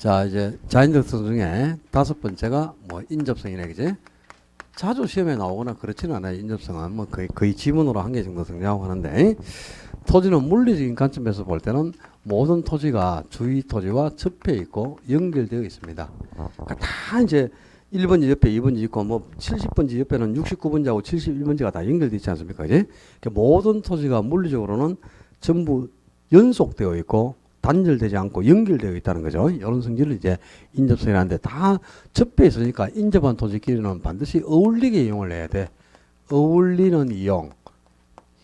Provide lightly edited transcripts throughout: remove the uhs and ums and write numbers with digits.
자, 이제 자연적성 중에 다섯 번째가 뭐 인접성이네, 그지? 자주 시험에 나오거나 그렇지는 않아요. 인접성은 뭐 거의 지문으로 한 개 정도 등장하고 하는데, 토지는 물리적인 관점에서 볼 때는 모든 토지가 주위 토지와 접해 있고 연결되어 있습니다. 그러니까 다 이제 1번지 옆에 2번지 있고 뭐 70번지 옆에는 69번지하고 71번지가 다 연결되어 있지 않습니까? 그지? 그러니까 모든 토지가 물리적으로는 전부 연속되어 있고 단절되지 않고 연결되어 있다는 거죠. 이런 성질을 이제 인접성이라는데 다 접해 있으니까 인접한 토지끼리는 반드시 어울리게 이용을 해야 돼. 어울리는 이용,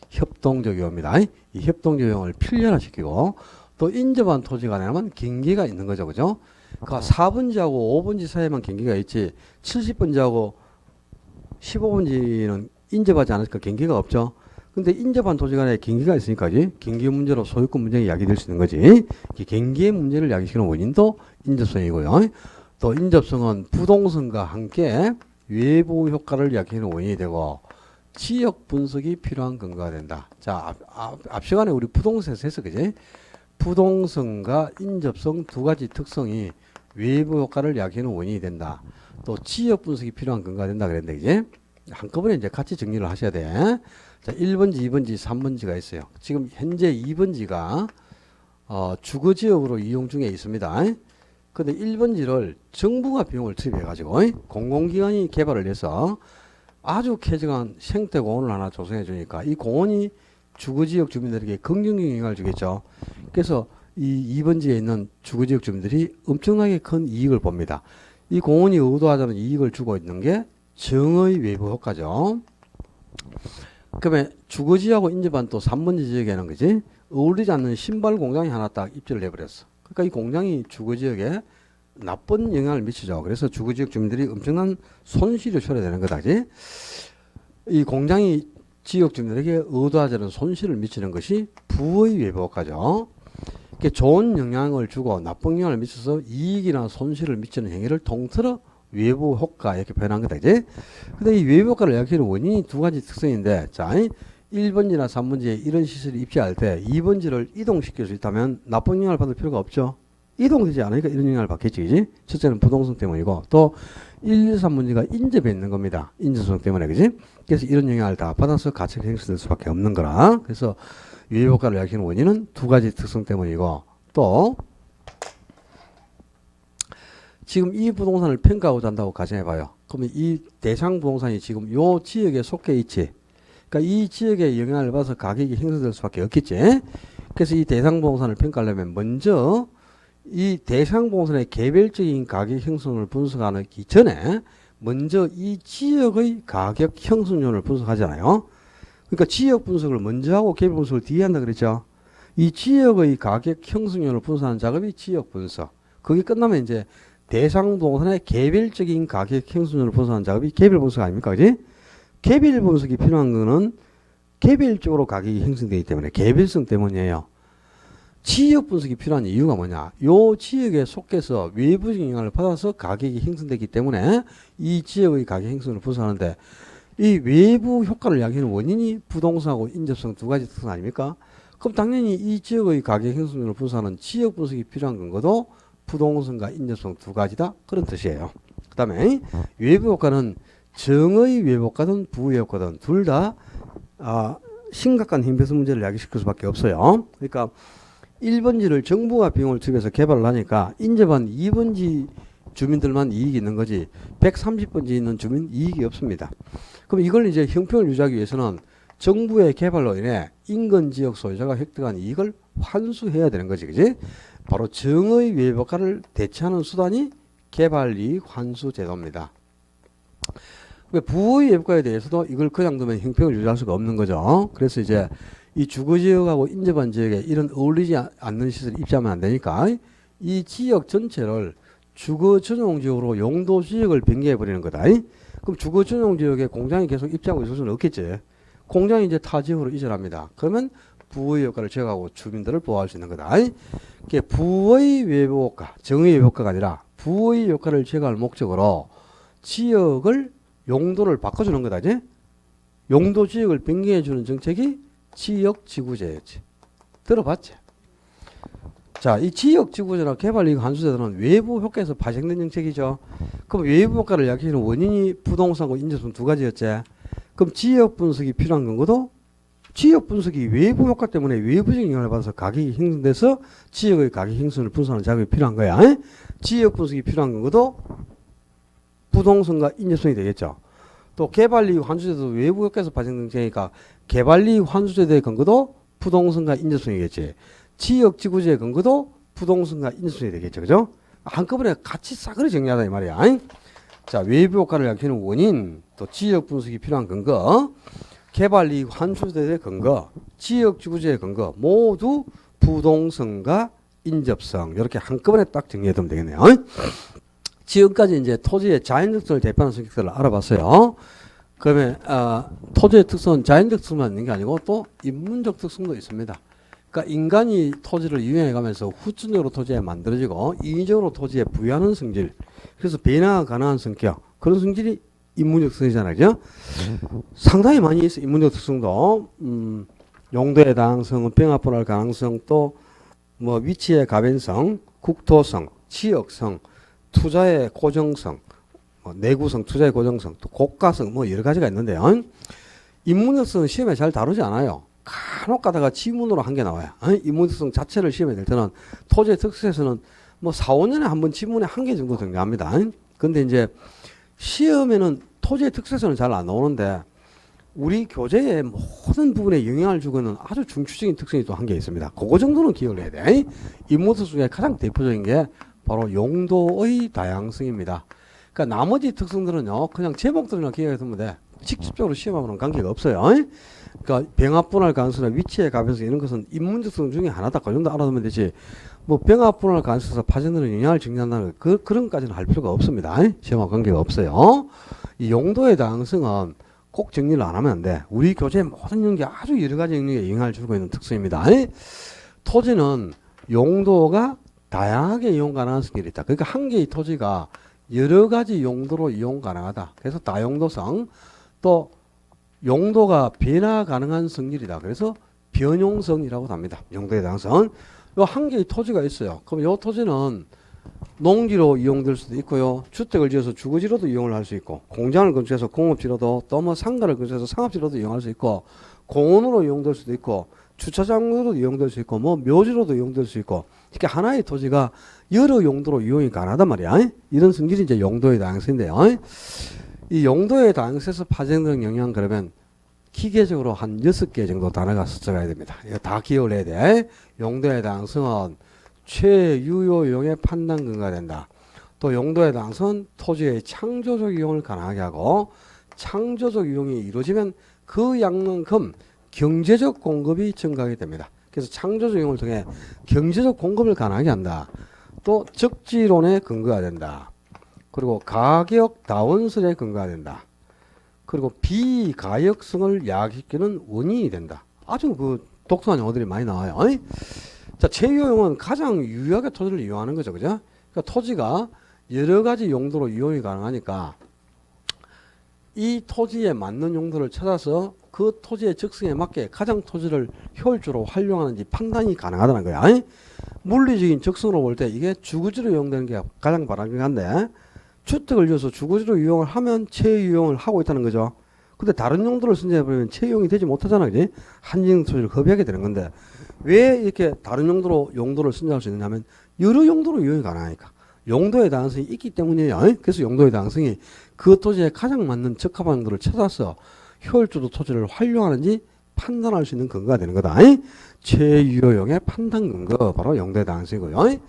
협동적 이용입니다. 이 협동적 이용을 필연화시키고 또 인접한 토지가 되면 경계가 있는 거죠. 그죠? 그러니까 4번지하고 5번지 사이에만 경계가 있지 70번지하고 15번지는 인접하지 않으니까 경계가 없죠. 근데 인접한 토지 간에 경계가 있으니까 경계 문제로 소유권 문제가 야기될 수 있는 거지. 경계 문제를 야기시키는 원인도 인접성이고요. 또 인접성은 부동성과 함께 외부 효과를 야기하는 원인이 되고 지역 분석이 필요한 근거가 된다. 자, 앞 시간에 우리 부동성에서 했어, 그지? 부동성과 인접성 두 가지 특성이 외부 효과를 야기하는 원인이 된다. 또 지역 분석이 필요한 근거가 된다 그랬는데, 그지? 한꺼번에 이제 같이 정리를 하셔야 돼. 자, 1번지, 2번지, 3번지가 있어요. 지금 현재 2번지가 주거지역으로 이용 중에 있습니다. 근데 1번지를 정부가 비용을 투입해가지고 공공기관이 개발을 해서 아주 쾌적한 생태공원을 하나 조성해 주니까 이 공원이 주거지역 주민들에게 긍정적인 영향을 주겠죠. 그래서 이 2번지에 있는 주거지역 주민들이 엄청나게 큰 이익을 봅니다. 이 공원이 의도하자는 이익을 주고 있는 게 정의 외부 효과죠. 그러면 주거지하고 인접한 또 3번지 지역에는 그지 어울리지 않는 신발 공장이 하나 딱 입지를 해버렸어. 그러니까 이 공장이 주거지역에 나쁜 영향을 미치죠. 그래서 주거지역 주민들이 엄청난 손실을 줘야 되는 거다. 그지? 이 공장이 지역 주민들에게 의도하지 않은 손실을 미치는 것이 부의 외부 효과죠. 이렇게 좋은 영향을 주고 나쁜 영향을 미쳐서 이익이나 손실을 미치는 행위를 통틀어 외부 효과 이렇게 표현한 거다. 이제 근데 이 외부 효과를 야기하는 원인이 두 가지 특성인데, 자, 1번지나 3번지에 이런 시설을 입지할 때 2번지를 이동시킬 수 있다면 나쁜 영향을 받을 필요가 없죠. 이동되지 않으니까 이런 영향을 받겠지, 그지? 첫째는 부동성 때문이고, 또 1, 2, 3번지가 인접해 있는 겁니다. 인접성 때문에, 그지? 그래서 이런 영향을 다 받아서 가치가 행사될 수밖에 없는 거라. 그래서 외부 효과를 야기하는 원인은 두 가지 특성 때문이고, 또 지금 이 부동산을 평가하고자 한다고 가정해봐요. 그러면 이 대상 부동산이 지금 요 지역에 속해 있지. 그러니까 이 지역에 영향을 받아서 가격이 형성될 수밖에 없겠지. 그래서 이 대상 부동산을 평가하려면 먼저 이 대상 부동산의 개별적인 가격 형성을 분석하기 전에 먼저 이 지역의 가격 형성률을 분석하잖아요. 그러니까 지역 분석을 먼저 하고 개별 분석을 뒤에 한다 그랬죠. 이 지역의 가격 형성률을 분석하는 작업이 지역 분석. 그게 끝나면 이제 대상 부동산의 개별적인 가격 형성률을 분석하는 작업이 개별 분석 아닙니까? 그지? 개별 분석이 필요한 거는 개별적으로 가격이 형성되기 때문에 개별성 때문이에요. 지역 분석이 필요한 이유가 뭐냐? 요 지역에 속해서 외부적인 영향을 받아서 가격이 형성되기 때문에 이 지역의 가격 형성을 분석하는데 이 외부 효과를 야기하는 원인이 부동산하고 인접성 두 가지 특성 아닙니까? 그럼 당연히 이 지역의 가격 형성률을 분석하는 지역 분석이 필요한 건가도 부동산과 인접성 두 가지다. 그런 뜻이에요. 그 다음에 외부 효과는 정의 외부 효과든 부의 효과든 둘 다 심각한 힘배수 문제를 야기시킬 수밖에 없어요. 그러니까 1번지를 정부가 비용을 투입해서 개발을 하니까 인접한 2번지 주민들만 이익이 있는 거지 130번지 있는 주민 이익이 없습니다. 그럼 이걸 이제 형평을 유지하기 위해서는 정부의 개발로 인해 인근 지역 소유자가 획득한 이익을 환수해야 되는 거지, 그지? 바로 정의 외부 효과를 대체하는 수단이 개발이익 환수 제도입니다. 부의 외부효과에 대해서도 이걸 그냥 두면 형평을 유지할 수가 없는 거죠. 그래서 이제 이 주거지역하고 인접한 지역에 이런 어울리지 않는 시설을 입지하면 안 되니까 이 지역 전체를 주거 전용 지역으로 용도 지역을 변경해 버리는 거다. 그럼 주거 전용 지역에 공장이 계속 입지하고 있을 수는 없겠지. 공장이 이제 타 지역으로 이전합니다. 그러면 부의 효과를 제거하고 주민들을 보호할 수 있는 거다. 이게 부의 외부 효과, 정의 외부 효과가 아니라 부의 효과를 제거할 목적으로 지역을 용도를 바꿔주는 거다. 이제 용도 지역을 변경해 주는 정책이 지역지구제였지. 들어봤지? 자, 이 지역지구제나 개발이익 환수제도는 외부 효과에서 발생된 정책이죠. 그럼 외부 효과를 야기시키는 원인이 부동산과 인접성 두 가지였지. 그럼 지역 분석이 필요한 건거도 지역 분석이 외부 효과 때문에 외부적인 영향을 받아서 가격이 형성돼서 지역의 가격 형성을 분석하는 작업이 필요한 거야. 지역 분석이 필요한 건거도 부동산과 인접성이 되겠죠. 또 개발이익 환수제도 외부 효과에서 발생된 정책이니까 개발이익 환수제도의 근거도 부동산과 인접성이겠지. 지역지구제의 근거도 부동산과 인접성이 되겠죠. 그죠? 한꺼번에 같이 싸그리 정리하다 이 말이야. 자, 외부 효과를 약해주는 원인, 또 지역 분석이 필요한 근거, 개발이익 환수제도의 근거, 지역지구제의 근거 모두 부동산과 인접성 이렇게 한꺼번에 딱 정리해두면 되겠네요. 지금까지 이제 토지의 자연적 특성을 대표하는 성격들을 알아봤어요. 그러면 토지의 특성은 자연적 특성만 있는 게 아니고 또 인문적 특성도 있습니다. 그러니까 인간이 토지를 이용해 가면서 후천적으로 토지에 만들어지고 인위적으로 토지에 부여하는 성질, 그래서 변화가 가능한 성격, 그런 성질이 인문적 특성이잖아요. 그죠? 상당히 많이 있어. 인문적 특성도 용도의 다양성, 병합분할 가능성, 또 뭐 위치의 가변성, 국토성, 지역성, 투자의 고정성, 내구성, 투자의 고정성, 또 고가성, 뭐 여러 가지가 있는데요. 인문적성은 시험에 잘 다루지 않아요. 간혹 가다가 지문으로 한 개 나와요. 인문적성 자체를 시험에 낼 때는 토지의 특성에서는 뭐 4, 5년에 한 번 지문에 한 개 정도 등장합니다. 근데 이제 시험에는 토지의 특성에서는 잘 안 나오는데 우리 교재의 모든 부분에 영향을 주고 있는 아주 중추적인 특성이 또 한 개 있습니다. 그거 정도는 기억을 해야 돼. 인문적 중에 가장 대표적인 게 바로 용도의 다양성입니다. 그러니까 나머지 특성들은요, 그냥 제목들이나 기억해 두면 돼. 직접적으로 시험하고는 관계가 없어요. 그러니까 병합분할 가능성이나 위치의 가변성 이런 것은 인문적 특성 중에 하나다. 그 정도 알아두면 되지. 뭐 병합분할 가능성에서 파생되는 영향을 증명한다는 그런 것까지는 할 필요가 없습니다. 시험하고 관계가 없어요. 이 용도의 다양성은 꼭 정리를 안 하면 안 돼. 우리 교재의 모든 영역에 아주 여러 가지 영역에 영향을 주고 있는 특성입니다. 토지는 용도가 다양하게 이용 가능한 성질이 있다. 그러니까 한 개의 토지가 여러 가지 용도로 이용 가능하다. 그래서 다용도성, 또 용도가 변화 가능한 성질이다. 그래서 변용성이라고 합니다. 용도의 다양성은 요 한 개의 토지가 있어요. 그럼 요 토지는 농지로 이용될 수도 있고요. 주택을 지어서 주거지로도 이용을 할 수 있고, 공장을 건축해서 공업지로도, 또 뭐 상가를 건축해서 상업지로도 이용할 수 있고, 공원으로 이용될 수도 있고, 주차장으로도 이용될 수 있고, 뭐 묘지로도 이용될 수 있고, 이렇게 하나의 토지가 여러 용도로 이용이 가능하단 말이야. 이런 성질이 이제 용도의 다양성인데요. 이 용도의 다양성에서 파생되는 영향 그러면 기계적으로 한 6개 정도 단어가 스쳐가야 됩니다. 이거 다 기억을 해야 돼. 용도의 다양성은 최유효용의 판단 근거가 된다. 또 용도의 다양성은 토지의 창조적 이용을 가능하게 하고, 창조적 이용이 이루어지면 그 양만큼 경제적 공급이 증가하게 됩니다. 그래서 창조적 이용을 통해 경제적 공급을 가능하게 한다. 또 적지론의 근거가 된다. 그리고 가격 다원설의 근거가 된다. 그리고 비가역성을 야기시키는 원인이 된다. 아주 그 독특한 용어들이 많이 나와요. 자, 최유용은 가장 유효하게 토지를 이용하는 거죠. 그죠? 그러니까 토지가 여러 가지 용도로 이용이 가능하니까 이 토지에 맞는 용도를 찾아서 그 토지의 적성에 맞게 가장 토지를 효율적으로 활용하는지 판단이 가능하다는 거야. 물리적인 적성으로 볼 때 이게 주거지로 이용되는 게 가장 바람직한데, 주택을 지어서 주거지로 이용을 하면 채유용을 하고 있다는 거죠. 근데 다른 용도를 선정해버리면 채용이 되지 못하잖아. 그지? 한정 토지를 허비하게 되는 건데, 왜 이렇게 다른 용도를 선정할 수 있느냐면 여러 용도로 이용이 가능하니까. 용도의 다양성이 있기 때문이에요. 그래서 용도의 다양성이 그 토지에 가장 맞는 적합한 용도를 찾아서 효율적으로 토지를 활용하는지 판단할 수 있는 근거가 되는 거다. 최유효용의 판단 근거, 바로 용도의 다양성이고요.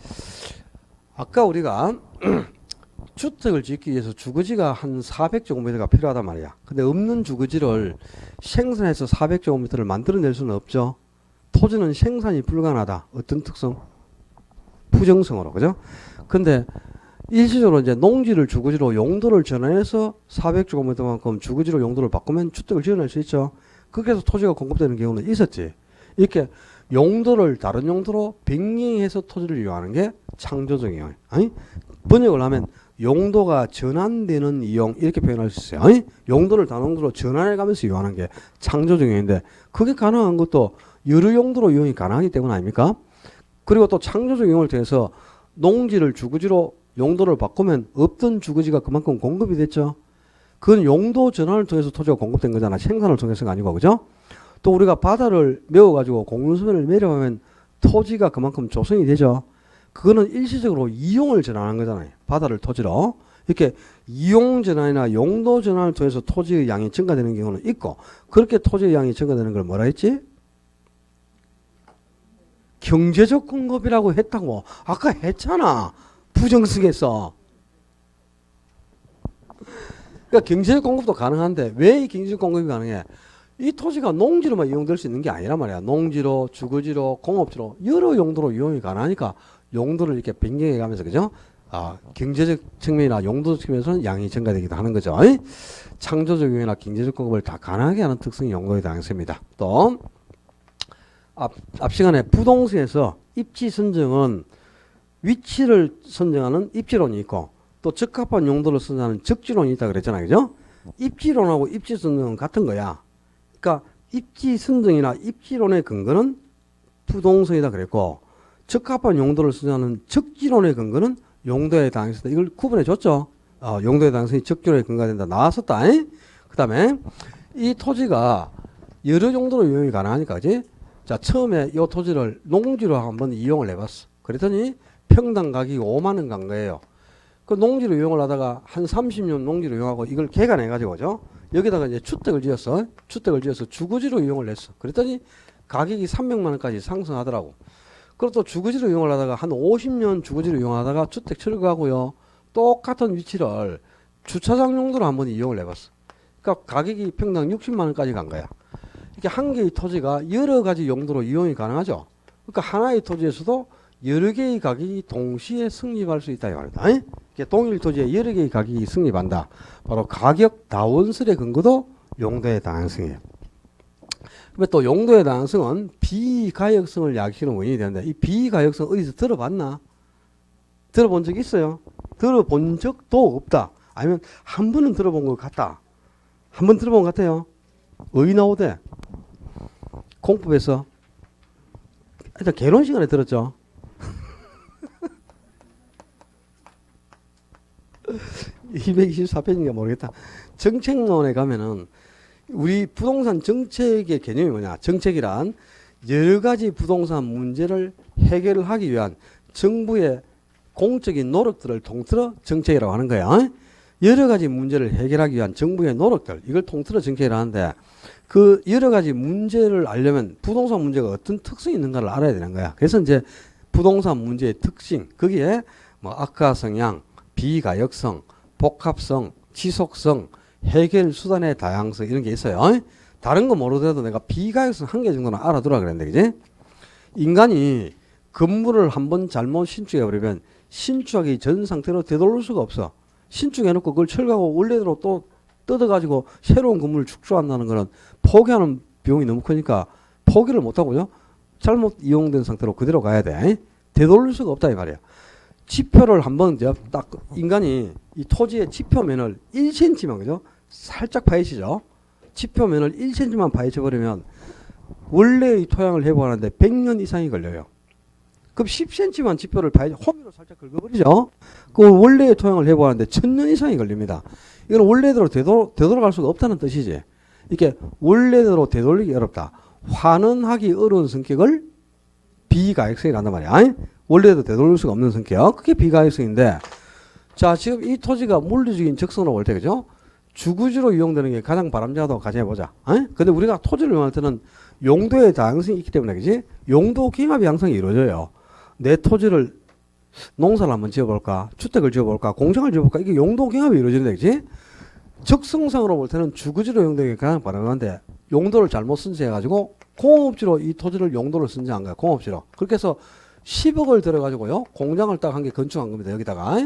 아까 우리가 주택을 짓기 위해서 주거지가 한 400제곱미터가 필요하단 말이야. 근데 없는 주거지를 생산해서 400제곱미터를 만들어낼 수는 없죠. 토지는 생산이 불가능하다. 어떤 특성? 부정성으로. 그죠? 근데 일시적으로 이제 농지를 주거지로 용도를 전환해서 400제곱미터만큼 주거지로 용도를 바꾸면 주택을 지어낼 수 있죠. 그렇게 해서 토지가 공급되는 경우는 있었지. 이렇게 용도를 다른 용도로 변경해서 토지를 이용하는 게 창조적 이용. 아니? 번역을 하면 용도가 전환되는 이용, 이렇게 표현할 수 있어요. 아니? 용도를 다른 용도로 전환해 가면서 이용하는 게 창조적 이용인데, 그게 가능한 것도 여러 용도로 이용이 가능하기 때문 아닙니까? 그리고 또 창조적 이용을 통해서 농지를 주거지로 용도를 바꾸면 없던 주거지가 그만큼 공급이 됐죠. 그건 용도 전환을 통해서 토지가 공급된 거잖아. 생산을 통해서가 아니고, 그죠? 또 우리가 바다를 메워가지고 공유수면을 내려가면 토지가 그만큼 조성이 되죠. 그거는 일시적으로 이용을 전환한 거잖아요. 바다를 토지로. 이렇게 이용 전환이나 용도 전환을 통해서 토지의 양이 증가되는 경우는 있고, 그렇게 토지의 양이 증가되는 걸 뭐라 했지? 경제적 공급이라고 했다고. 아까 했잖아. 부정쓰겠어. 그러니까 경제적 공급도 가능한데 왜 이 경제적 공급이 가능해? 이 토지가 농지로만 이용될 수 있는 게 아니란 말이야. 농지로, 주거지로, 공업지로 여러 용도로 이용이 가능하니까 용도를 이렇게 변경해 가면서, 그죠? 경제적 측면이나 용도적 측면에서는 양이 증가되기도 하는 거죠. 창조적 이용이나 경제적 공급을 다 가능하게 하는 특성이 용도의 다양성입니다. 또 앞 시간에 부동산에서 입지 선정은 위치를 선정하는 입지론이 있고 또 적합한 용도를 선정하는 적지론이 있다 그랬잖아요. 그죠? 입지론하고 입지 선정은 같은 거야. 그러니까 입지 선정이나 입지론의 근거는 부동산이다 그랬고 적합한 용도를 선정하는 적지론의 근거는 용도의 다양성이다. 이걸 구분해 줬죠. 용도의 다양성이 적지론의 근거가 된다. 나왔었다. 그 다음에 이 토지가 여러 용도로 이용이 가능하니까, 그지? 자, 처음에 이 토지를 농지로 한번 이용을 해봤어. 그랬더니 평당 가격이 5만 원 간 거예요. 그 농지로 이용을 하다가 한 30년 농지로 이용하고 이걸 개간해가지고, 그죠? 여기다가 이제 주택을 지어서 주거지로 이용을 했어. 그랬더니 가격이 300만 원까지 상승하더라고. 그리고 또 주거지로 이용을 하다가 한 50년 주거지로 이용하다가 주택 철거하고요. 똑같은 위치를 주차장 용도로 한번 이용을 해봤어. 그러니까 가격이 평당 60만 원까지 간 거야. 이렇게 한 개의 토지가 여러 가지 용도로 이용이 가능하죠. 그러니까 하나의 토지에서도 여러 개의 가격이 동시에 성립할 수 있다 이 말이다. 동일 토지에 여러 개의 가격이 성립한다. 바로 가격 다원설의 근거도 용도의 다양성이에요. 그런데 또 용도의 다양성은 비가역성을 야기시키는 원인이 되는데 이 비가역성 어디서 들어봤나? 들어본 적 있어요? 들어본 적도 없다. 아니면 한 번은 들어본 것 같다. 한 번 들어본 것 같아요. 어디 나오대? 공법에서. 일단 개론 시간에 들었죠. 224페이지인가 모르겠다. 정책론에 가면은 우리 부동산 정책의 개념이 뭐냐? 정책이란 여러 가지 부동산 문제를 해결을 하기 위한 정부의 공적인 노력들을 통틀어 정책이라고 하는 거야. 여러 가지 문제를 해결하기 위한 정부의 노력들, 이걸 통틀어 정책이라고 하는데 그 여러 가지 문제를 알려면 부동산 문제가 어떤 특성이 있는가를 알아야 되는 거야. 그래서 이제 부동산 문제의 특징, 거기에 뭐 악화 성향, 비가역성, 복합성, 지속성, 해결 수단의 다양성 이런 게 있어요. 다른 거 모르더라도 내가 비가역성 한 개 정도는 알아두라 그랬는데, 그지? 인간이 건물을 한번 잘못 신축해 버리면 신축하기 전 상태로 되돌릴 수가 없어. 신축해놓고 그걸 철거하고 원래대로 또 뜯어가지고 새로운 건물을 축소한다는 거는 포기하는 비용이 너무 크니까 포기를 못하고요. 잘못 이용된 상태로 그대로 가야 돼. 되돌릴 수가 없다 이 말이야. 지표를 한번 딱 인간이 이 토지의 지표면을 1cm만, 그죠? 살짝 파헤치죠. 지표면을 1cm만 파헤쳐버리면 원래의 토양을 회복하는데 100년 이상이 걸려요. 그럼 10cm만 지표를 호미로 살짝 긁어버리죠. 그 원래의 토양을 회복하는데 1000년 이상이 걸립니다. 이건 원래대로 되돌아갈 수가 없다는 뜻이지. 이렇게 원래대로 되돌리기 어렵다. 환원하기 어려운 성격을 비가역성이라 한단 말이야. 원래도 되돌릴 수가 없는 성격. 그게 비가역성인데, 자, 지금 이 토지가 물리적인 적성으로 올 때, 그죠? 주거지로 이용되는 게 가장 바람직하다고 가정해보자. 근데 우리가 토지를 이용할 때는 용도의 다양성이 있기 때문에, 그지? 용도 경합이 항상 이루어져요. 내 토지를 농사를 한번 지어볼까? 주택을 지어볼까? 공장을 지어볼까? 이게 용도 경합이 이루어지는데, 그지? 적성상으로 볼 때는 주거지로 이용되는 게 가장 바람직한데, 용도를 잘못 선정해가지고 공업지로 이 토지를 용도를 선정한 거야. 공업지로. 그렇게 해서 10억을 들어가지고요. 공장을 딱 한 개 건축한 겁니다. 여기다가.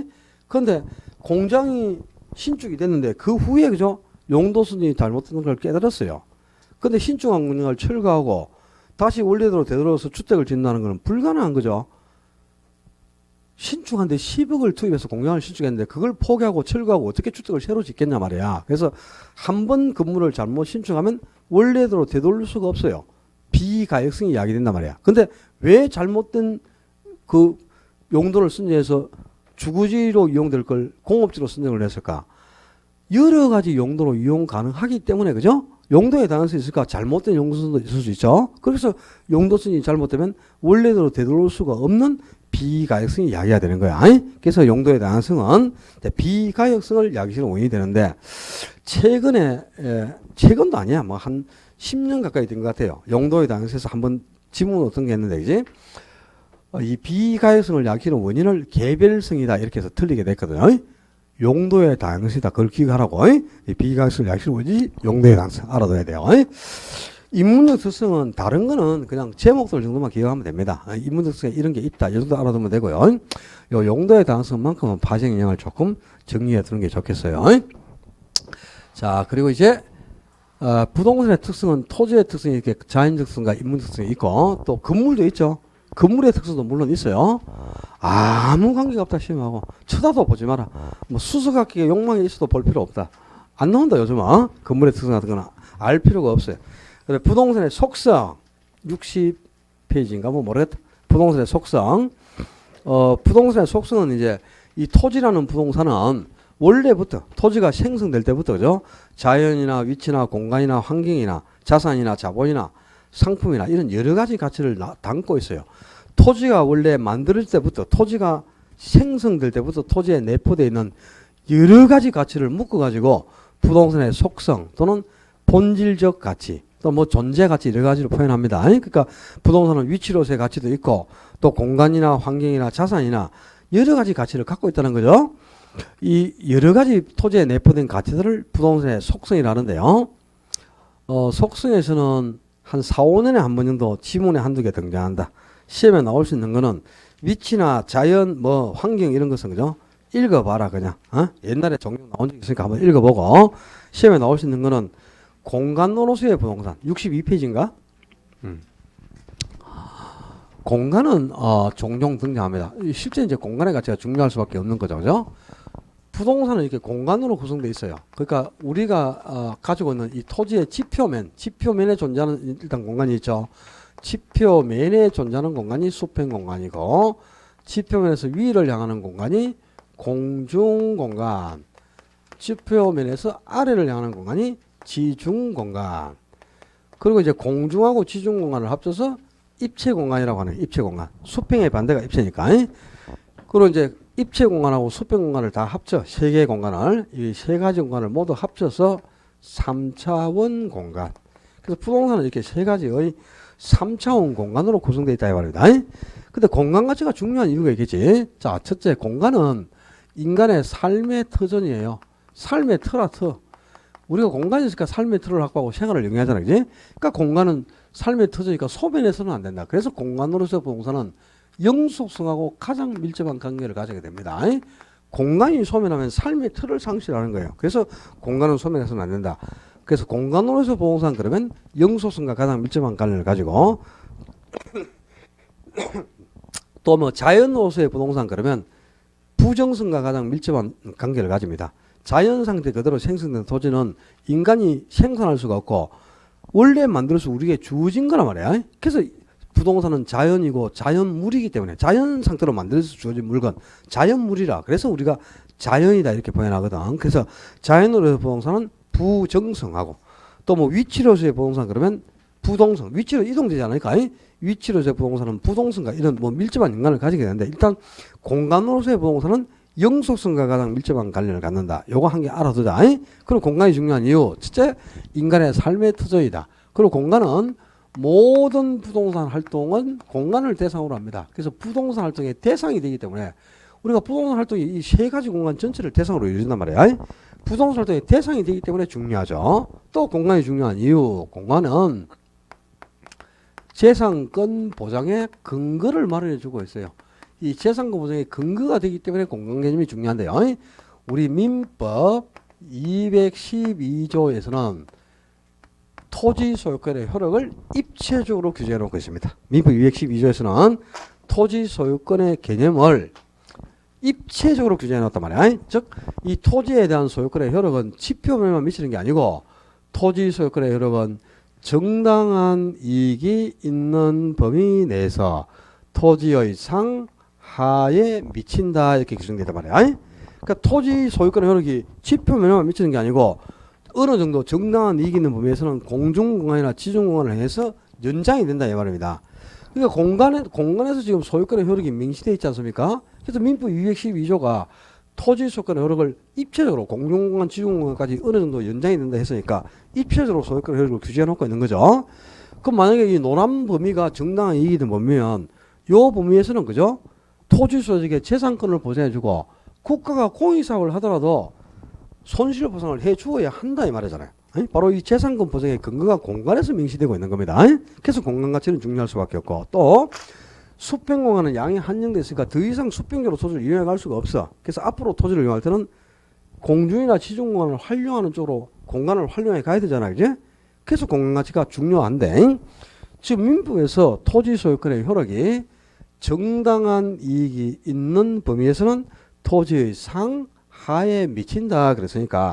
그런데 공장이 신축이 됐는데 그 후에, 그죠? 용도 선정이 잘못된 걸 깨달았어요. 근데 신축한 공장을 철거하고 다시 원래대로 되돌아서 주택을 짓는다는 것은 불가능한 거죠. 신축한데 10억을 투입해서 공장을 신축했는데 그걸 포기하고 철거하고 어떻게 주택을 새로 짓겠냐 말이야. 그래서 한 번 건물을 잘못 신축하면 원래대로 되돌릴 수가 없어요. 비가역성이 야기된단 말이야. 근데 왜 잘못된 그 용도를 선정해서 주거지로 이용될 걸 공업지로 선정을 했을까? 여러 가지 용도로 이용 가능하기 때문에, 그죠? 용도의 다양성이 있을까? 잘못된 용도선도 있을 수 있죠. 그래서 용도선이 잘못되면 원래대로 되돌릴 수가 없는 비가역성이 야기가 되는 거야. 그래서 용도의 다양성은 비가역성을 야기시키는 원인이 되는데, 최근도 아니야. 뭐 한 10년 가까이 된 것 같아요. 용도의 다양성에서 한번 지문 어떤 게 했는데, 그지? 이 비가역성을 야기시키는 원인을 개별성이다. 이렇게 해서 틀리게 됐거든요. 용도의 다양성이다. 그걸 기억하라고. 이 비가역성을 야기시키는 원인이 용도의 다양성 알아둬야 돼요. 인문적 특성은 다른 거는 그냥 제목들 정도만 기억하면 됩니다. 인문적 특성에 이런 게 있다. 이 정도 알아두면 되고요. 요 용도의 다양성만큼은 파생 영향을 조금 정리해 두는 게 좋겠어요. 자, 그리고 이제 부동산의 특성은 토지의 특성이 이렇게 자연적 특성과 인문적 특성이 있고 또 건물도 있죠. 건물의 특성도 물론 있어요. 아무 관계가 없다 시험하고 쳐다도 보지 마라. 뭐 수석학기에 욕망이 있어도 볼 필요 없다. 안 나온다 요즘은. 건물의 특성 같은 거는 알 필요가 없어요. 근데 부동산의 속성 60페이지인가 뭐 모르겠다. 부동산의 속성. 부동산의 속성은 이제 이 토지라는 부동산은 원래부터 토지가 생성될 때부터 그죠? 자연이나 위치나 공간이나 환경이나 자산이나 자본이나 상품이나 이런 여러 가지 가치를 담고 있어요. 토지가 원래 만들어질 때부터 토지가 생성될 때부터 토지에 내포되어 있는 여러 가지 가치를 묶어가지고 부동산의 속성 또는 본질적 가치 또 뭐 존재 가치 여러 가지로 표현합니다. 그러니까 부동산은 위치로서의 가치도 있고 또 공간이나 환경이나 자산이나 여러 가지 가치를 갖고 있다는 거죠. 이 여러 가지 토지에 내포된 가치들을 부동산의 속성이라는데요. 속성에서는 한 4, 5년에 한 번 정도 지문에 한두 개 등장한다. 시험에 나올 수 있는 거는 위치나 자연 뭐 환경 이런 것은 그죠? 읽어봐라 그냥. 옛날에 종종 나온 적 있으니까 한번 읽어보고 시험에 나올 수 있는 거는 공간으로서의 부동산 62페이지인가? 공간은 종종 등장합니다. 실제 이제 공간의 가치가 중요할 수밖에 없는 거죠, 그죠? 부동산은 이렇게 공간으로 구성되어 있어요. 그러니까 우리가 가지고 있는 이 토지의 지표면에 존재하는 일단 공간이 있죠. 지표면에 존재하는 공간이 수평 공간이고 지표면에서 위를 향하는 공간이 공중 공간, 지표면에서 아래를 향하는 공간이 지중 공간. 그리고 이제 공중하고 지중 공간을 합쳐서 입체 공간이라고 하는 입체 공간. 수평의 반대가 입체니까. 그리고 이제 입체 공간하고 수평 공간을 다 합쳐 세 개의 공간을 이 세 가지 공간을 모두 합쳐서 3차원 공간. 그래서 부동산은 이렇게 세 가지의 3차원 공간으로 구성되어 있다 이 말입니다. 근데 공간 가치가 중요한 이유가 있겠지. 자, 첫째 공간은 인간의 삶의 터전이에요. 삶의 터라 터. 우리가 공간이 있으니까 삶의 틀을 확보하고 생활을 영위하잖아, 그지? 그러니까 공간은 삶의 터지니까 소변해서는 안 된다. 그래서 공간으로서 부동산은 영속성하고 가장 밀접한 관계를 가지게 됩니다. 공간이 소멸하면 삶의 틀을 상실하는 거예요. 그래서 공간은 소멸해서는 안 된다. 그래서 공간으로서 부동산 그러면 영속성과 가장 밀접한 관계를 가지고 또 뭐 자연으로서의 부동산 그러면 부정성과 가장 밀접한 관계를 가집니다. 자연 상태 그대로 생성된 토지는 인간이 생산할 수가 없고 원래 만들어서 우리에게 주어진 거란 말이야. 그래서 부동산은 자연이고 자연물이기 때문에 자연 상태로 만들어서 주어진 물건 자연물이라 그래서 우리가 자연이다 이렇게 표현하거든. 그래서 자연으로의 부동산은 부정성하고 또 뭐 위치로서의 부동산 그러면 부동성 위치로 이동되지 않으니까 위치로서의 부동산은 부동성과 이런 뭐 밀접한 연관을 가지게 되는데 일단 공간으로서의 부동산은 영속성과 가장 밀접한 관련을 갖는다. 요거 한 개 알아두자. 그리고 공간이 중요한 이유. 첫째, 인간의 삶의 터전이다. 그리고 공간은 모든 부동산 활동은 공간을 대상으로 합니다. 그래서 부동산 활동의 대상이 되기 때문에 우리가 부동산 활동이 이 세 가지 공간 전체를 대상으로 이루어진단 말이야. 부동산 활동의 대상이 되기 때문에 중요하죠. 또 공간이 중요한 이유. 공간은 재산권 보장의 근거를 마련해 주고 있어요. 이 재산권 보장의 근거가 되기 때문에 공간 개념이 중요한데요. 우리 민법 212조에서는 토지 소유권의 효력을 입체적으로 규정해 놓고 있습니다. 민법 212조에서는 토지 소유권의 개념을 입체적으로 규정해 놨단 말이야. 즉, 이 토지에 대한 소유권의 효력은 지표면만 미치는 게 아니고 토지 소유권의 효력은 정당한 이익이 있는 범위 내에서 토지의 상, 하에 미친다 이렇게 규정되단 말이야. 그러니까 토지 소유권의 효력이 지표면에만 미치는 게 아니고 어느 정도 정당한 이익 있는 범위에서는 공중공간이나 지중공간을 해서 연장이 된다 이 말입니다. 그러니까 공간에서 지금 소유권의 효력이 명시되어 있지 않습니까? 그래서 민법 212조가 토지 소유권의 효력을 입체적으로 공중공간, 지중공간까지 어느 정도 연장이 된다 했으니까 입체적으로 소유권의 효력을 규제해 놓고 있는 거죠. 그럼 만약에 이 논한 범위가 정당한 이익이 된 범위면 요 범위에서는 그죠? 토지 소유자에게 재산권을 보장해주고 국가가 공익사업을 하더라도 손실 보상을 해 주어야 한다 이 말이잖아요. 바로 이 재산권 보장의 근거가 공간에서 명시되고 있는 겁니다. 그래서 공간 가치는 중요할 수밖에 없고 또 수평공간은 양이 한정돼 있으니까 더 이상 수평적으로 토지를 이용해 갈 수가 없어. 그래서 앞으로 토지를 이용할 때는 공중이나 지중공간을 활용하는 쪽으로 공간을 활용해 가야 되잖아요. 그지? 그래서 공간 가치가 중요한데 지금 민법에서 토지 소유권의 효력이 정당한 이익이 있는 범위에서는 토지의 상하에 미친다 그랬으니까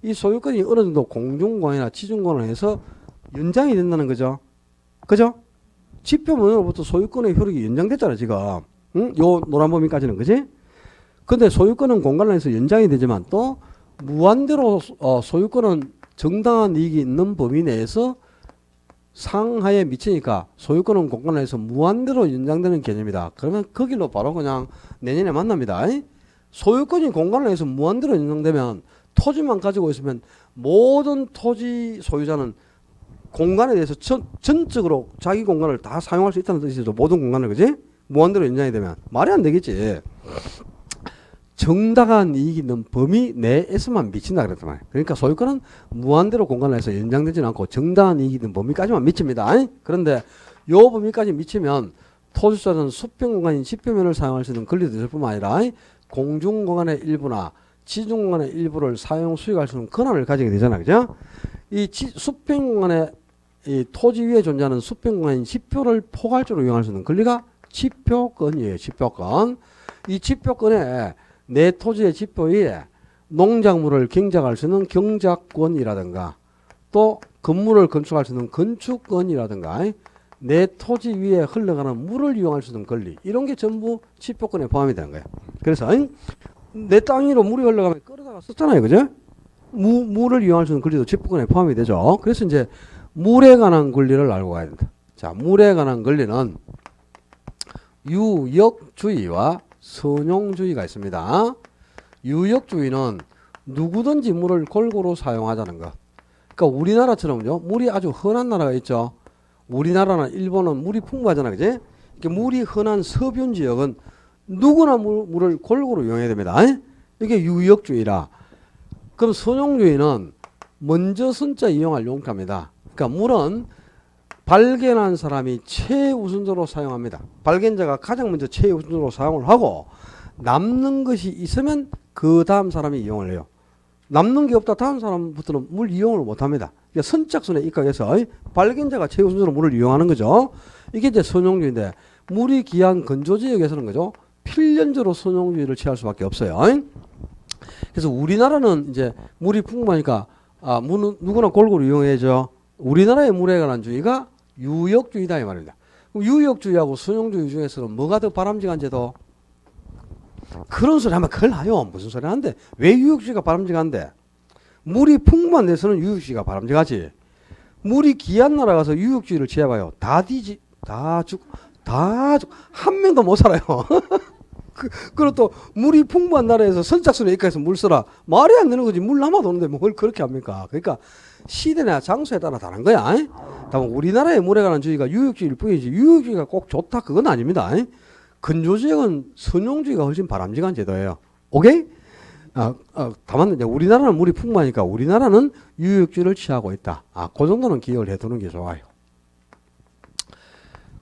이 소유권이 어느 정도 공중공간이나 지중공간을 해서 연장이 된다는 거죠. 그죠? 지표면으로부터 소유권의 효력이 연장됐잖아 지금. 응? 요 노란 범위까지는 그지? 근데 소유권은 공간 안에서 연장이 되지만 또 무한대로 소유권은 정당한 이익이 있는 범위 내에서 상하에 미치니까 소유권은 공간 안에서 무한대로 연장되는 개념이다. 그러면 그 길로 바로 그냥 내년에 만납니다. 소유권이 공간 안에서 무한대로 연장되면 토지만 가지고 있으면 모든 토지 소유자는 공간에 대해서 전적으로 자기 공간을 다 사용할 수 있다는 뜻이죠. 모든 공간을 그지? 무한대로 연장이 되면 말이 안 되겠지. 정당한 이익이 있는 범위 내에서만 미친다 그랬단 말이에요. 그러니까 소유권은 무한대로 공간에서 연장되지는 않고 정당한 이익이 있는 범위까지만 미칩니다. 그런데 요 범위까지 미치면 토지소유자는 수평공간인 지표면을 사용할 수 있는 권리도 있을 뿐만 아니라 공중공간의 일부나 지중공간의 일부를 사용 수익할 수 있는 권한을 가지게 되잖아. 그죠? 이 수평공간의 이 토지 위에 존재하는 수평공간인 지표를 포괄적으로 이용할 수 있는 권리가 지표권이에요. 지표권. 이 지표권에 내 토지의 지표 위에 농작물을 경작할 수 있는 경작권이라든가 또 건물을 건축할 수 있는 건축권이라든가 내 토지 위에 흘러가는 물을 이용할 수 있는 권리 이런 게 전부 지표권에 포함이 되는 거예요. 그래서 내 땅 위로 물이 흘러가면 끌어다가 썼잖아요. 그죠? 물을 이용할 수 있는 권리도 지표권에 포함이 되죠. 그래서 이제 물에 관한 권리를 알고 가야 된다. 자, 물에 관한 권리는 유역주의와 선용주의가 있습니다. 유역주의는 누구든지 물을 골고루 사용하자는 것. 그러니까 우리나라처럼요. 물이 아주 흔한 나라가 있죠. 우리나라나 일본은 물이 풍부하잖아. 그지? 물이 흔한 서변 지역은 누구나 물을 골고루 이용해야 됩니다. 이게 유역주의라. 그럼 선용주의는 먼저 선자 이용할 용자입니다. 그러니까 물은 발견한 사람이 최우선적으로 사용합니다. 발견자가 가장 먼저 최우선적으로 사용을 하고 남는 것이 있으면 그 다음 사람이 이용을 해요. 남는 게 없다 다음 사람부터는 물 이용을 못합니다. 그러니까 선착순에 입각해서 발견자가 최우선적으로 물을 이용하는 거죠. 이게 이제 선용주의인데 물이 귀한 건조지역에서는 그죠 필연적으로 선용주의를 취할 수밖에 없어요. 그래서 우리나라는 이제 물이 풍부하니까 물은 누구나 골고루 이용해야죠. 우리나라의 물에 관한 주의가 유역주의다 이 말입니다. 유역주의하고 선용주의 중에서는 뭐가 더 바람직한지도 그런 소리 하면 큰일 나요. 무슨 소리 하는데 왜 유역주의가 바람직한데? 물이 풍부한 데서는 유역주의가 바람직하지. 물이 귀한 나라 가서 유역주의를 취해봐요. 다 한 명도 못 살아요. 그리고 또 물이 풍부한 나라에서 선착순에 입각해서 물 쓰라. 말이 안 되는 거지. 물 남아도 오는데 뭘 그렇게 합니까? 그러니까 시대나 장소에 따라 다른 거야. 다만 우리나라의 물에 관한 주의가 유역주의일 뿐이지 유역주의가 꼭 좋다 그건 아닙니다. 건조지역은 선용주의가 훨씬 바람직한 제도예요. 오케이? 다만 이제 우리나라는 물이 풍부하니까 우리나라는 유역주의를 취하고 있다. 그 정도는 기억을 해두는 게 좋아요.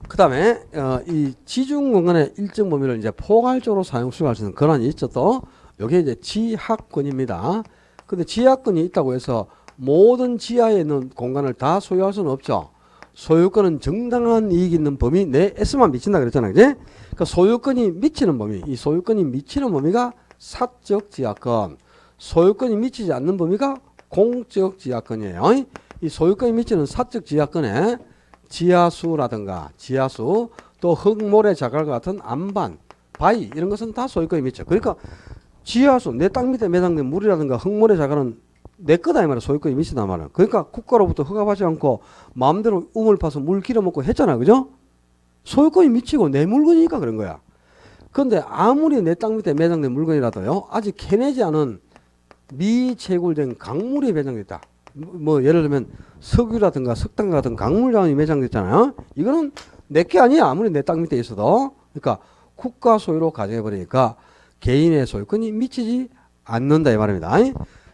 그 다음에 이 지중공간의 일정 범위를 이제 포괄적으로 사용 수용할 수 있는 권한이 있죠. 또 이게 이제 지하권입니다. 근데 지하권이 있다고 해서 모든 지하에 있는 공간을 다 소유할 수는 없죠. 소유권은 정당한 이익이 있는 범위 내에서만 미친다 그랬잖아요. 그지? 그러니까 소유권이 미치는 범위, 이 소유권이 미치는 범위가 사적 지하권, 소유권이 미치지 않는 범위가 공적 지하권이에요. 이 소유권이 미치는 사적 지하권에 지하수라든가 지하수 또 흙모래 자갈과 같은 안반 바위 이런 것은 다 소유권이 미쳐. 그러니까 지하수 내 땅 밑에 매장된 물이라든가 흙모래 자가는 내 거다 이 말이야. 소유권이 미친단 말이야. 그러니까 국가로부터 허가받지 않고 마음대로 우물 파서 물 길어먹고 했잖아. 그죠? 소유권이 미치고 내 물건이니까 그런 거야. 그런데 아무리 내 땅 밑에 매장된 물건이라도요. 아직 캐내지 않은 미채굴된 강물이 매장됐다. 뭐 예를 들면 석유라든가 석탄 같은 강물 자원이 매장됐잖아요. 이거는 내 게 아니야. 아무리 내 땅 밑에 있어도. 그러니까 국가 소유로 가정해버리니까 개인의 소유권이 미치지 않는다 이 말입니다.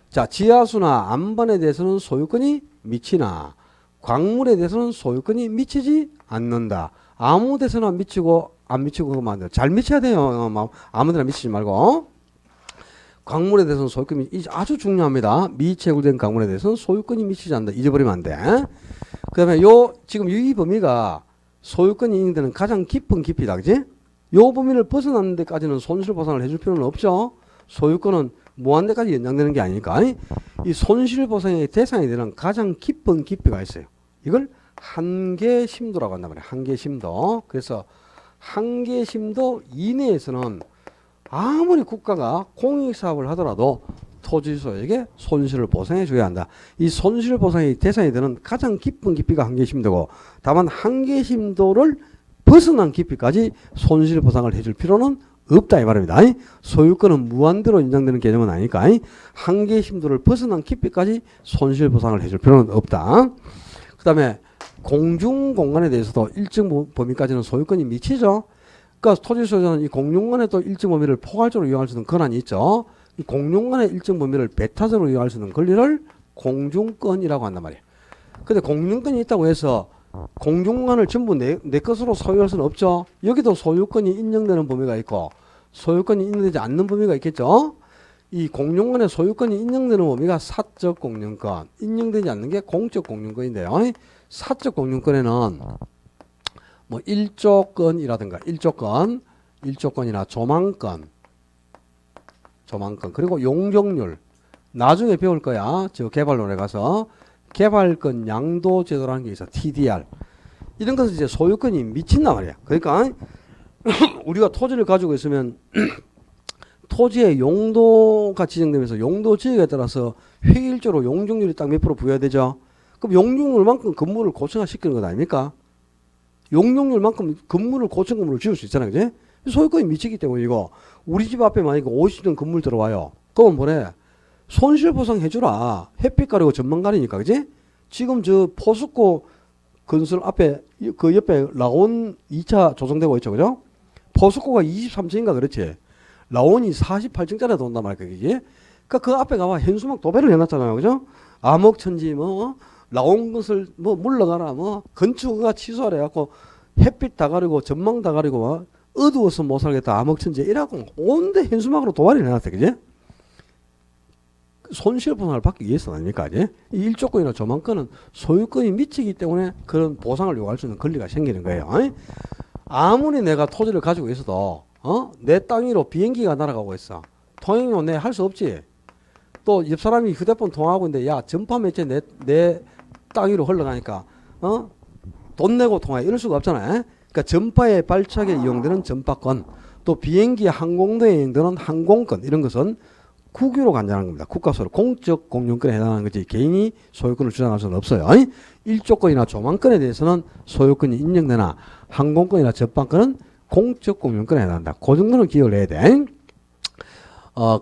자, 지하수나 안반에 대해서는 소유권이 미치나 광물에 대해서는 소유권이 미치지 않는다. 아무 데서나 미치고 안 미치고 그만 안 돼요. 잘 미쳐야 돼요. 아무 데나 미치지 말고. 광물에 대해서는 소유권이 아주 중요합니다. 미채굴된 광물에 대해서는 소유권이 미치지 않는다. 잊어버리면 안 돼. 그 다음에 지금 이 범위가 소유권이 인정되는 가장 깊은 깊이다. 그지? 요 범위를 벗어나는 데까지는 손실보상을 해줄 필요는 없죠. 소유권은 무한대까지 연장되는 게 아니니까. 이 손실보상의 대상이 되는 가장 깊은 깊이가 있어요. 이걸 한계심도라고 한단 말이에요. 한계심도. 그래서 한계심도 이내에서는 아무리 국가가 공익사업을 하더라도 토지소유에게 손실을 보상해 줘야 한다. 이 손실보상의 대상이 되는 가장 깊은 깊이가 한계심도고, 다만 한계심도를 벗어난 깊이까지 손실보상을 해줄 필요는 없다 이 말입니다. 소유권은 무한대로 인정되는 개념은 아니니까 한계심도를 벗어난 깊이까지 손실보상을 해줄 필요는 없다. 그 다음에 공중공간에 대해서도 일정 범위까지는 소유권이 미치죠. 그러니까 토지소유자는 이 공용간의 또 일정 범위를 포괄적으로 이용할 수 있는 권한이 있죠. 이 공용간의 일정 범위를 배타적으로 이용할 수 있는 권리를 공중권이라고 한단 말이에요. 근데 공중권이 있다고 해서 공중간을 전부 내 것으로 소유할 수는 없죠. 여기도 소유권이 인정되는 범위가 있고 소유권이 인정되지 않는 범위가 있겠죠. 이 공용간의 소유권이 인정되는 범위가 사적 공용권, 인정되지 않는 게 공적 공용권인데요. 사적 공용권에는 뭐 일조권이라든가 일조권이나 조망권 그리고 용적률 나중에 배울 거야. 저 개발론에 가서 개발권 양도 제도라는 게 있어. TDR. 이런 것은 이제 소유권이 미친단 말이야. 그러니까 우리가 토지를 가지고 있으면 토지의 용도가 지정되면서 용도 지역에 따라서 획일적으로 용적률이 딱 몇 프로 부여되죠. 그럼 용적률만큼 건물을 고층화시키는 것 아닙니까? 용적률만큼 건물을 고층 건물을 지을 수 있잖아요. 그지? 소유권이 미치기 때문이고, 우리 집 앞에 만약에 50층 건물 들어와요. 그럼 뭐래? 손실보상 해주라. 햇빛 가리고 전망 가리니까. 그지? 지금 저 포스코 건설 앞에 그 옆에 라온 2차 조성되고 있죠. 그죠? 포스코가 23층인가 그렇지. 라온이 48층짜리 돈단 말이야. 그지? 그러니까 그 앞에 가면 현수막 도배를 해놨잖아요. 그죠? 암흑천지 라온 건설 물러가라 건축가 취소하래 갖고 햇빛 다 가리고 전망 다 가리고 어두워서 못 살겠다 암흑천지 이라고 온데 현수막으로 도발을 해놨대. 그지? 손실보상을 받기 위해서 아닙니까? 이 일조권이나 조망권은 소유권이 미치기 때문에 그런 보상을 요구할 수 있는 권리가 생기는 거예요. 아무리 내가 토지를 가지고 있어도 내 땅 위로 비행기가 날아가고 있어. 통행료 내 할 수 없지. 또 옆 사람이 휴대폰 통화하고 있는데 야 전파 매체 내 땅 위로 흘러가니까 돈 내고 통화해 이럴 수가 없잖아요. 그러니까 전파의 발착에 이용되는 전파권, 또 비행기 항공도에 이용되는 항공권 이런 것은 국유로 간주하는 겁니다. 국가소유, 공적 공용권에 해당하는 거지 개인이 소유권을 주장할 수는 없어요. 일조권이나 조망권에 대해서는 소유권이 인정되나 항공권이나 전파권은 공적 공용권에 해당한다. 그 정도는 기억을 해야 돼.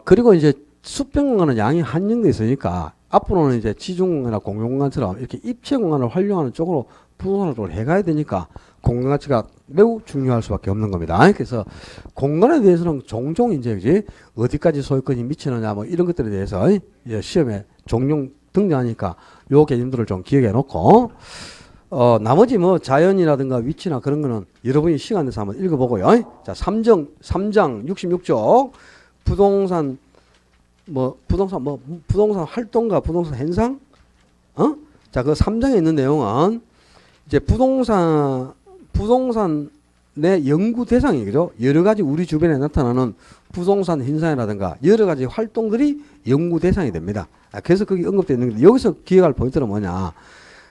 그리고 이제 수평공간은 양이 한정돼 있으니까 앞으로는 이제 지중공간이나 공용공간처럼 이렇게 입체공간을 활용하는 쪽으로 부동산을 해가야 되니까 공간가치가 매우 중요할 수밖에 없는 겁니다. 그래서 공간에 대해서는 종종 이제 그지 어디까지 소유권이 미치느냐 이런 것들에 대해서 이제 시험에 종종 등장하니까 요 개념들을 좀 기억해 놓고 나머지 자연이라든가 위치나 그런 거는 여러분이 시간 내서 한번 읽어보고요. 자, 3장 66쪽 부동산 부동산 활동과 부동산 현상 자, 그 3장에 있는 내용은 이제 부동산의 연구 대상이 그죠? 여러 가지 우리 주변에 나타나는 부동산 현상이라든가 여러 가지 활동들이 연구 대상이 됩니다. 그래서 거기 언급되어 있는 건데 여기서 기억할 포인트는 뭐냐?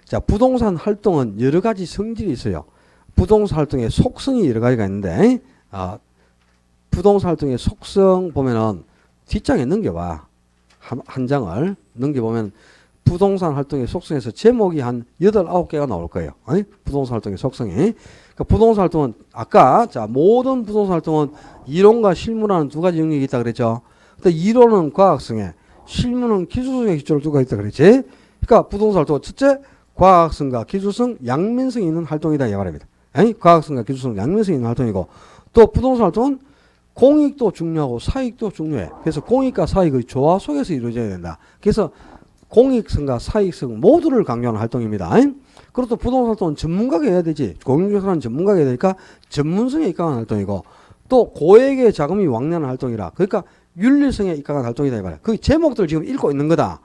자, 부동산 활동은 여러 가지 성질이 있어요. 부동산 활동의 속성이 여러 가지가 있는데 부동산 활동의 속성 보면은 뒷장에 넘겨봐. 한 장을 넘겨보면 부동산 활동의 속성에서 제목이 한 8, 9개가 나올 거예요. 아니? 부동산 활동의 속성이. 그러니까 부동산 활동은 아까 자 모든 부동산 활동은 이론과 실무라는 두 가지 영역이 있다 그랬죠. 근데 이론은 과학성에 실무는 기술성에 기초를 두고 있다 그랬지. 그러니까 부동산 활동은 첫째 과학성과 기술성, 양면성이 있는 활동이다 이 말입니다. 아니? 과학성과 기술성, 양면성이 있는 활동이고 또 부동산 활동은 공익도 중요하고 사익도 중요해. 그래서 공익과 사익의 조화 속에서 이루어져야 된다. 그래서 공익성과 사익성 모두를 강조하는 활동입니다. 그리고 또 부동산 활동은 전문가가 해야 되지. 공익조사는 전문가가 해야 되니까 전문성에 입각한 활동이고 또 고액의 자금이 왕래하는 활동이라 그러니까 윤리성에 입각한 활동이다 이 말이야. 그 제목들 지금 읽고 있는 거다.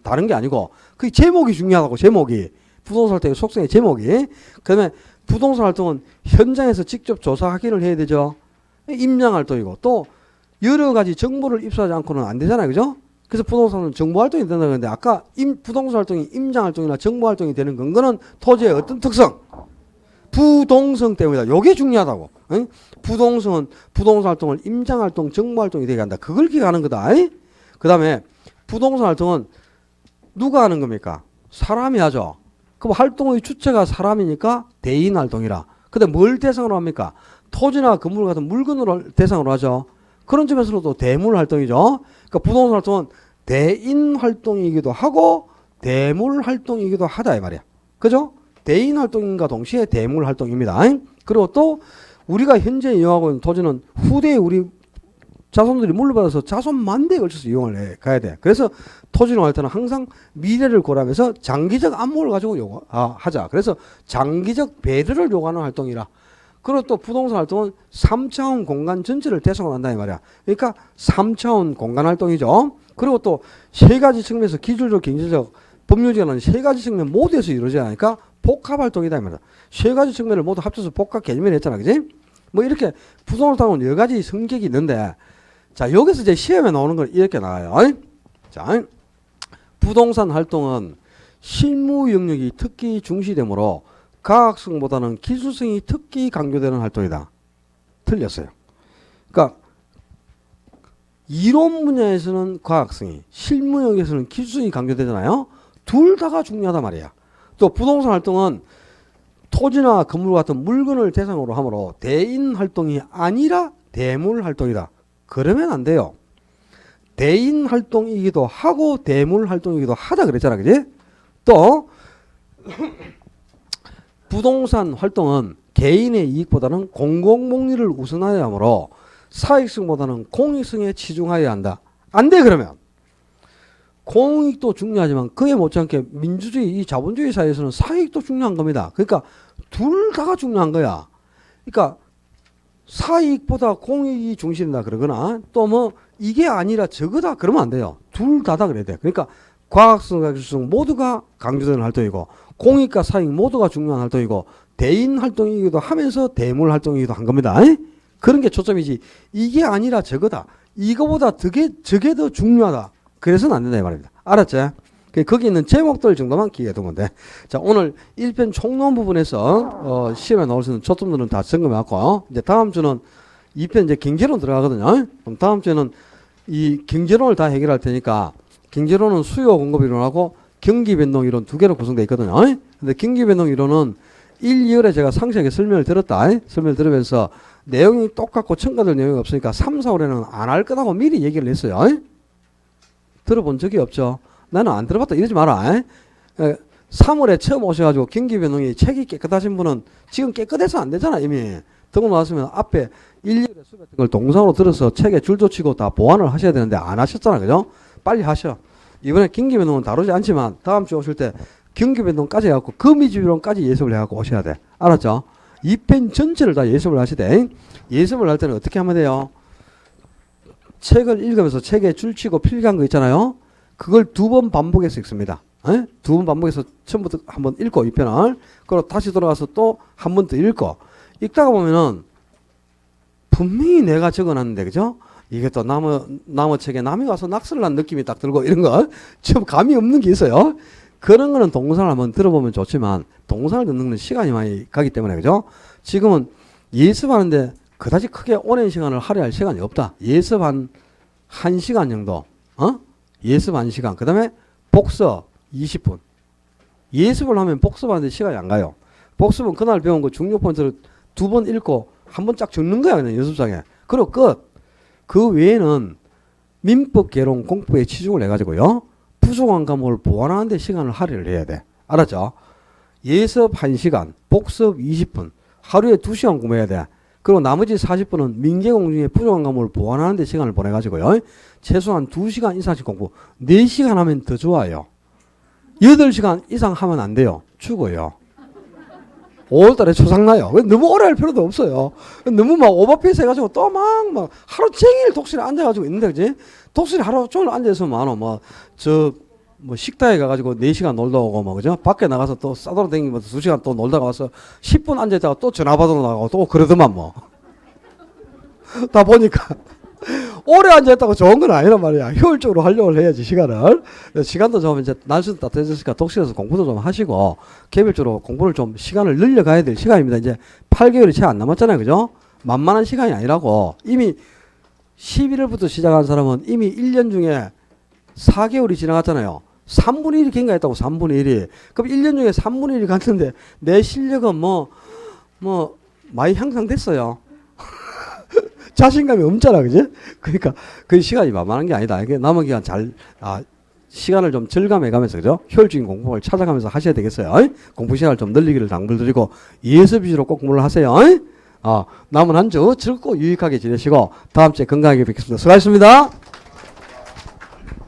다른 게 아니고 그 제목이 중요하다고. 제목이 부동산 활동의 속성의 제목이. 그다음에 부동산 활동은 현장에서 직접 조사 확인을 해야 되죠. 임장 활동이고 또 여러 가지 정보를 입수하지 않고는 안 되잖아요. 그죠? 그래서 부동산은 정보 활동이 된다고 했는데 아까 부동산 활동이 임장 활동이나 정보 활동이 되는 근거는 토지의 어떤 특성? 부동성 때문이다. 요게 중요하다고. 응? 부동성은 부동산 활동을 임장 활동, 정보 활동이 되게 한다. 그걸 기억하는 거다. 그 다음에 부동산 활동은 누가 하는 겁니까? 사람이 하죠. 그럼 활동의 주체가 사람이니까 대인 활동이라. 근데 뭘 대상으로 합니까? 토지나 건물 같은 물건을 대상으로 하죠. 그런 점에서도 대물 활동이죠. 그러니까 부동산 활동은 대인 활동이기도 하고 대물 활동이기도 하다 이 말이야. 그죠? 대인 활동인과 동시에 대물 활동입니다. 그리고 또 우리가 현재 이용하고 있는 토지는 후대에 우리 자손들이 물려받아서 자손 만대에 걸쳐서 이용을 가야 돼. 그래서 토지를 할 때는 항상 미래를 고려하면서 장기적 안목을 가지고 하자. 그래서 장기적 배려를 요구하는 활동이라. 그리고 또 부동산 활동은 3차원 공간 전체를 대상으로 한다 이 말이야. 그러니까 3차원 공간 활동이죠. 그리고 또 세 가지 측면에서 기술적, 경제적, 법률적인 세 가지 측면 모두에서 이루어져야 하니까 복합 활동이다 이 말이야. 세 가지 측면을 모두 합쳐서 복합 개념을 했잖아. 그지? 뭐 이렇게 부동산 활동은 여러 가지 성격이 있는데 자, 여기서 이제 시험에 나오는 건 이렇게 나와요. 자, 부동산 활동은 실무 영역이 특히 중시되므로 과학성보다는 기술성이 특히 강조되는 활동이다. 틀렸어요. 그러니까 이론 분야에서는 과학성이, 실무 영역에서는 기술성이 강조되잖아요. 둘 다가 중요하단 말이야. 또 부동산 활동은 토지나 건물 같은 물건을 대상으로 하므로 대인 활동이 아니라 대물 활동이다. 그러면 안 돼요. 대인 활동이기도 하고 대물 활동이기도 하다 그랬잖아. 그지? 또 부동산 활동은 개인의 이익보다는 공공복리를 우선하여야 하므로 사익성보다는 공익성에 치중하여야 한다. 안 돼 그러면. 공익도 중요하지만 그에 못지않게 민주주의, 이 자본주의 사회에서는 사익도 중요한 겁니다. 그러니까 둘 다가 중요한 거야. 그러니까 사익보다 공익이 중심이다 그러거나 또 뭐 이게 아니라 저거다 그러면 안 돼요. 둘 다다 그래야 돼. 그러니까 과학성과 기술성 모두가 강조되는 활동이고 공익과 사익 모두가 중요한 활동이고 대인 활동이기도 하면서 대물 활동이기도 한 겁니다. 그런 게 초점이지 이게 아니라 저거다. 이거보다 저게 더 중요하다. 그래서는 안 된다 이 말입니다. 알았지? 거기 있는 제목들 정도만 기억해 두면 돼. 자, 오늘 1편 총론 부분에서 시험에 나올 수 있는 초점들은 다 점검해 갖고 이제 다음 주는 2편 이제 경제론 들어가거든요. 그럼 다음 주에는 이 경제론을 다 해결할 테니까 경제론은 수요 공급 이론하고 경기 변동 이론 두 개로 구성되어 있거든요. 근데 경기 변동 이론은 1, 2월에 제가 상세하게 설명을 들었다. 설명을 들으면서 내용이 똑같고 첨가될 내용이 없으니까 3, 4월에는 안 할 거라고 미리 얘기를 했어요. 들어본 적이 없죠. 나는 안 들어봤다 이러지 마라. 3월에 처음 오셔가지고 경기 변동이 책이 깨끗하신 분은 지금 깨끗해서 안 되잖아 이미. 듣고 나왔으면 앞에 1, 2월에 수업했던 걸 동상으로 들어서 책에 줄도 치고 다 보완을 하셔야 되는데 안 하셨잖아. 그죠? 빨리 하셔. 이번에 경기 변동은 다루지 않지만 다음 주에 오실 때 경기 변동까지 해갖고 거미주변론까지 예습을 해갖고 오셔야 돼. 알았죠? 2편 전체를 다 예습을 하시되 예습을 할 때는 어떻게 하면 돼요? 책을 읽으면서 책에 줄치고 필기한 거 있잖아요. 그걸 2번 반복해서 읽습니다. 2번 반복해서 처음부터 한번 읽고 2편을 그리고 다시 돌아가서 또 한 번 더 읽고 읽다가 보면은 분명히 내가 적어놨는데 그죠? 이게 또 나무 책에 남이 와서 낙서를 한 느낌이 딱 들고 이런 거 좀 감이 없는 게 있어요. 그런 거는 동영상을 한번 들어보면 좋지만 동영상을 듣는 건 시간이 많이 가기 때문에 그죠? 지금은 예습하는데 그다지 크게 오랜 시간을 할애할 시간이 없다. 예습 한 1시간 정도. 예습 1시간. 그 다음에 복습 20분. 예습을 하면 복습하는데 시간이 안 가요. 복습은 그날 배운 거 중요 포인트를 2번 읽고 한 번 쫙 적는 거야. 그냥 연습장에. 그리고 끝. 그 외에는 민법, 개론, 공법에 치중을 해가지고요. 부족한 과목을 보완하는 데 시간을 할애를 해야 돼. 알았죠? 예습 1시간, 복습 20분. 하루에 2시간 공부해야 돼. 그리고 나머지 40분은 민계공 중에 부족한 과목을 보완하는 데 시간을 보내가지고요. 최소한 2시간 이상씩 공부. 4시간 하면 더 좋아요. 8시간 이상 하면 안 돼요. 죽어요. 5월달에 초상나요. 너무 오래 할 필요도 없어요. 너무 막 오버페이스 해가지고 또 막 하루 종일 독실에 앉아가지고 있는데, 그지? 독실에 하루 종일 앉아있으면 뭐 식당에 가가지고 4시간 놀다 오고 뭐, 그죠? 밖에 나가서 또 싸돌아 다니면서 2시간 또 놀다가 와서 10분 앉아있다가 또 전화 받으러 나가고 또 그러더만 뭐. 다 보니까 오래 앉아있다고 좋은 건 아니란 말이야. 효율적으로 활용을 해야지, 시간을. 시간도 좀 이제 날씨도 따뜻해졌으니까 독실에서 공부도 좀 하시고, 개별적으로 공부를 좀 시간을 늘려가야 될 시간입니다. 이제 8개월이 채 안 남았잖아요. 그죠? 만만한 시간이 아니라고. 이미 11월부터 시작한 사람은 이미 1년 중에 4개월이 지나갔잖아요. 3분의 1이 경과했다고, 3분의 1이. 그럼 1년 중에 3분의 1이 갔는데, 내 실력은 많이 향상됐어요. 자신감이 없잖아, 그지? 그러니까 그 시간이 만만한 게 아니다. 이게 남은 기간 시간을 좀 절감해 가면서, 그죠? 효율적인 공부를 찾아가면서 하셔야 되겠어요. 공부 시간을 좀 늘리기를 당부드리고, 예습 위주로 꼭 공부를 하세요. 남은 한 주 즐겁고 유익하게 지내시고, 다음 주에 건강하게 뵙겠습니다. 수고하셨습니다.